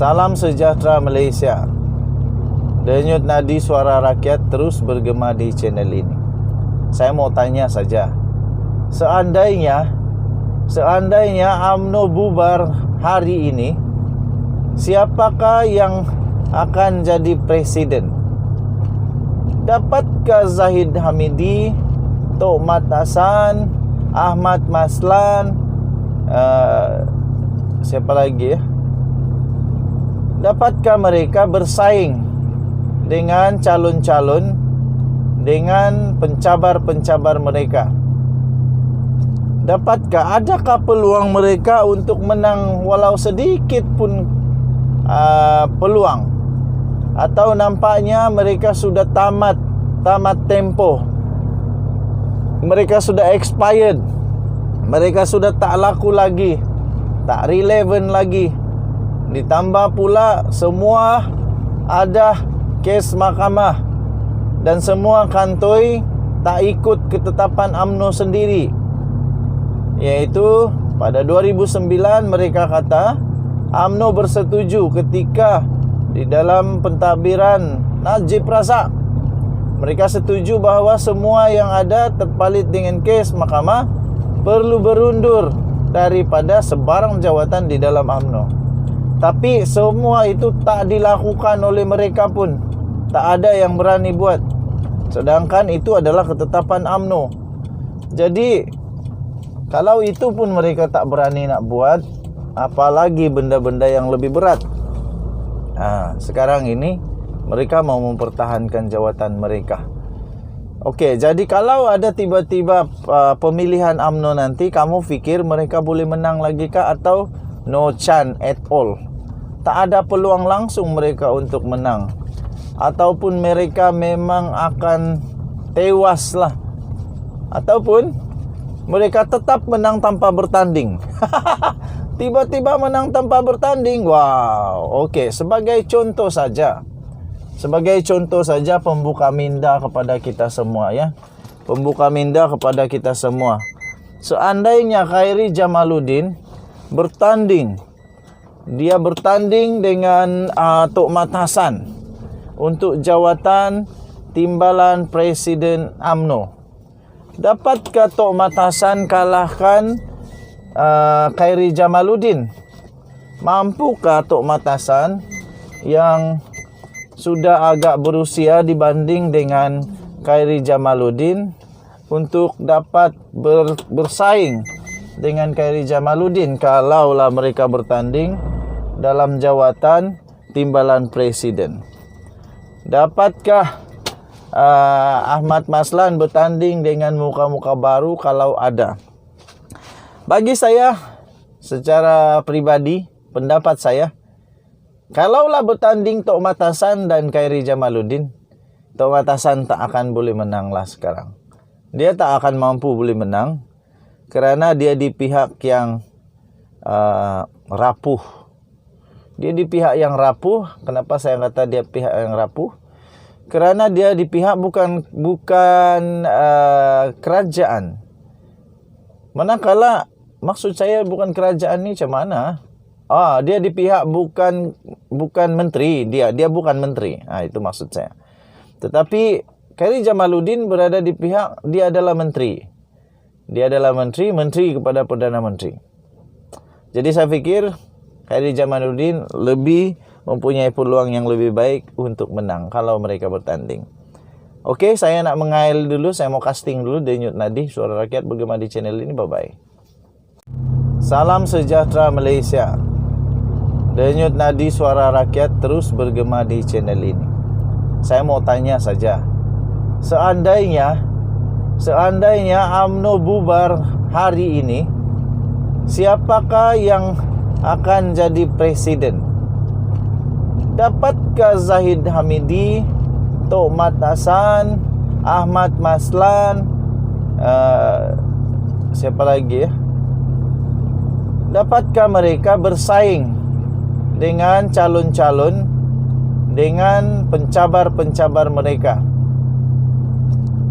Salam sejahtera Malaysia. Denyut nadi suara rakyat terus bergema di channel ini. Saya mau tanya saja. Seandainya UMNO bubar hari ini, siapakah yang akan jadi presiden? Dapatkah Zahid Hamidi, Tok Mat Hassan, Ahmad Maslan, siapa lagi ya? Dapatkah mereka bersaing dengan calon-calon, dengan pencabar-pencabar mereka? Dapatkah, adakah peluang mereka untuk menang walau sedikit pun peluang? Atau nampaknya mereka sudah tamat tempo, mereka sudah expired, mereka sudah tak laku lagi, tak relevan lagi. Ditambah pula semua ada kes mahkamah dan semua kantoi tak ikut ketetapan UMNO sendiri. Iaitu pada 2009 mereka kata UMNO bersetuju ketika di dalam pentadbiran Najib Razak. Mereka setuju bahawa semua yang ada terpalit dengan kes mahkamah perlu berundur daripada sebarang jawatan di dalam UMNO. Tapi semua itu tak dilakukan oleh mereka pun. Tak ada yang berani buat. Sedangkan itu adalah ketetapan UMNO. Jadi kalau itu pun mereka tak berani nak buat, apalagi benda-benda yang lebih berat. Sekarang ini mereka mau mempertahankan jawatan mereka. Okey, jadi kalau ada tiba-tiba pemilihan UMNO nanti, kamu fikir mereka boleh menang lagi kah atau no chance at all? Tak ada peluang langsung mereka untuk menang, ataupun mereka memang akan tewas lah, ataupun mereka tetap menang tanpa bertanding. Tiba-tiba menang tanpa bertanding. Wow. Okey, sebagai contoh saja pembuka minda kepada kita semua ya. Pembuka minda kepada kita semua. Seandainya Khairi Jamaluddin bertanding, dia bertanding dengan Tok Mat Hassan untuk jawatan timbalan Presiden UMNO. Dapatkah Tok Mat Hassan kalahkan Khairi Jamaluddin? Mampukah Tok Mat Hassan yang sudah agak berusia dibanding dengan Khairi Jamaluddin untuk dapat bersaing dengan Khairi Jamaluddin kalaulah mereka bertanding dalam jawatan timbalan presiden? Dapatkah Ahmad Maslan bertanding dengan muka-muka baru kalau ada? Bagi saya secara pribadi, pendapat saya, kalaulah bertanding Tok Mat Hassan dan Khairi Jamaluddin, Tok Mat Hassan tak akan boleh menang lah sekarang. Dia tak akan mampu boleh menang kerana dia di pihak yang rapuh. Dia di pihak yang rapuh. Kenapa saya kata dia pihak yang rapuh? Kerana dia di pihak bukan kerajaan. Manakala, maksud saya bukan kerajaan ni macam mana? Dia di pihak bukan menteri. Dia bukan menteri. Itu maksud saya. Tetapi Khairi Jamaluddin berada di pihak, dia adalah menteri. Dia adalah menteri kepada Perdana Menteri. Jadi saya fikir Khairi Jamaluddin lebih mempunyai peluang yang lebih baik untuk menang kalau mereka bertanding. Okey, saya nak mengail dulu, saya mau casting dulu Denyut Nadi Suara Rakyat bergema di channel ini. Bye-bye. Salam sejahtera Malaysia. Denyut nadi suara rakyat terus bergema di channel ini. Saya mau tanya saja. Seandainya UMNO bubar hari ini, siapakah yang akan jadi presiden? Dapatkah Zahid Hamidi, Tok Mat Hassan, Ahmad Maslan, siapa lagi ya? Dapatkah mereka bersaing dengan calon-calon, dengan pencabar-pencabar mereka?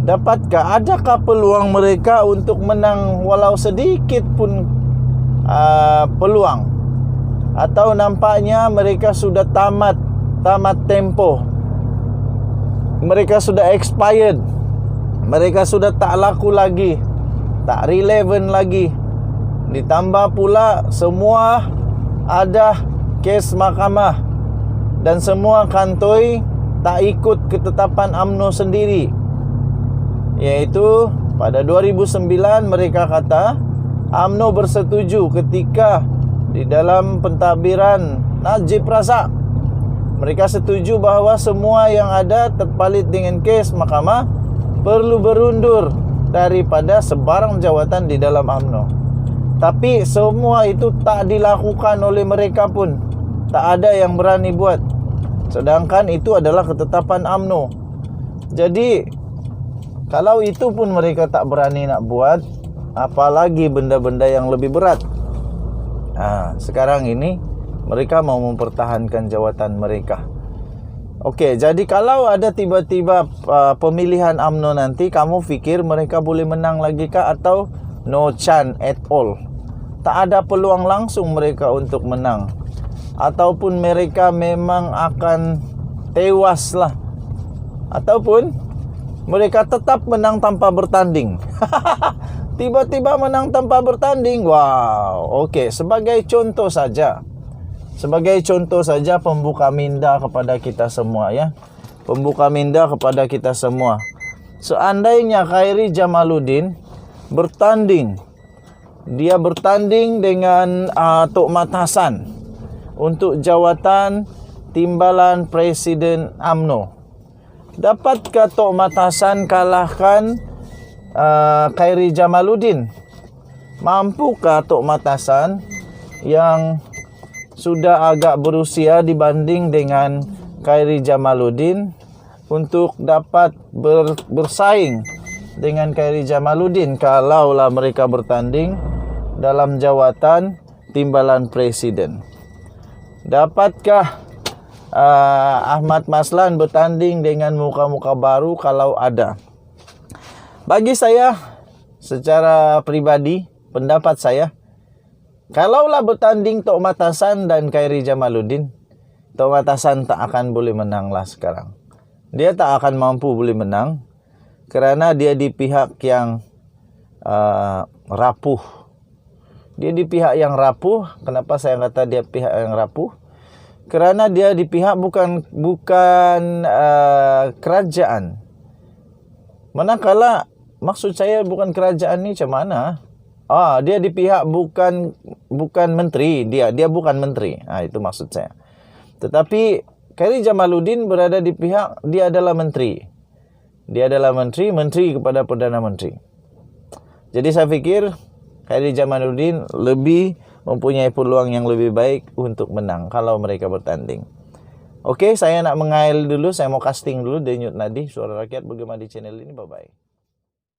Dapatkah, adakah peluang mereka untuk menang walau sedikit pun peluang? atau nampaknya mereka sudah tamat tempo. Mereka sudah expired. Mereka sudah tak laku lagi, tak relevan lagi. Ditambah pula semua ada kes mahkamah dan semua kantoi tak ikut ketetapan UMNO sendiri. Yaitu pada 2009 mereka kata UMNO bersetuju ketika di dalam pentadbiran Najib Razak. Mereka setuju bahawa semua yang ada terpalit dengan kes mahkamah perlu berundur daripada sebarang jawatan di dalam UMNO. Tapi semua itu tak dilakukan oleh mereka pun. Tak ada yang berani buat. Sedangkan itu adalah ketetapan UMNO. Jadi kalau itu pun mereka tak berani nak buat, apalagi benda-benda yang lebih berat. Sekarang ini mereka mau mempertahankan jawatan mereka. Okey, jadi kalau ada tiba-tiba pemilihan UMNO nanti, kamu fikir mereka boleh menang lagi kah atau no chance at all? Tak ada peluang langsung mereka untuk menang, ataupun mereka memang akan tewas lah, ataupun mereka tetap menang tanpa bertanding. Tiba-tiba menang tanpa bertanding. Wow, okey, sebagai contoh saja. Sebagai contoh saja pembuka minda kepada kita semua ya. Pembuka minda kepada kita semua. Seandainya Khairi Jamaluddin bertanding, dia bertanding dengan Tok Mat Hassan untuk jawatan timbalan Presiden UMNO. Dapatkah Tok Mat Hassan kalahkan Khairi Jamaluddin? Mampukah Tok Mat Hassan yang sudah agak berusia dibanding dengan Khairi Jamaluddin untuk dapat bersaing dengan Khairi Jamaluddin kalaulah mereka bertanding dalam jawatan timbalan presiden? Dapatkah Ahmad Maslan bertanding dengan muka-muka baru kalau ada? Bagi saya secara pribadi, pendapat saya, kalaulah bertanding Tok Mat Hassan dan Khairi Jamaluddin, Tok Mat Hassan tak akan boleh menang lah sekarang. Dia tak akan mampu boleh menang kerana dia di pihak yang rapuh. Dia di pihak yang rapuh. Kenapa saya kata dia pihak yang rapuh? Kerana dia di pihak bukan kerajaan. Manakala maksud saya bukan kerajaan ni macam mana? Dia di pihak bukan menteri, dia bukan menteri. Itu maksud saya. Tetapi Khairi Jamaluddin berada di pihak, dia adalah menteri. Dia adalah menteri kepada Perdana Menteri. Jadi saya fikir Khairi Jamaluddin lebih mempunyai peluang yang lebih baik untuk menang kalau mereka bertanding. Okey, saya nak mengail dulu, saya mau casting dulu Denyut Nadi Suara Rakyat bergema di channel ini. Bye bye.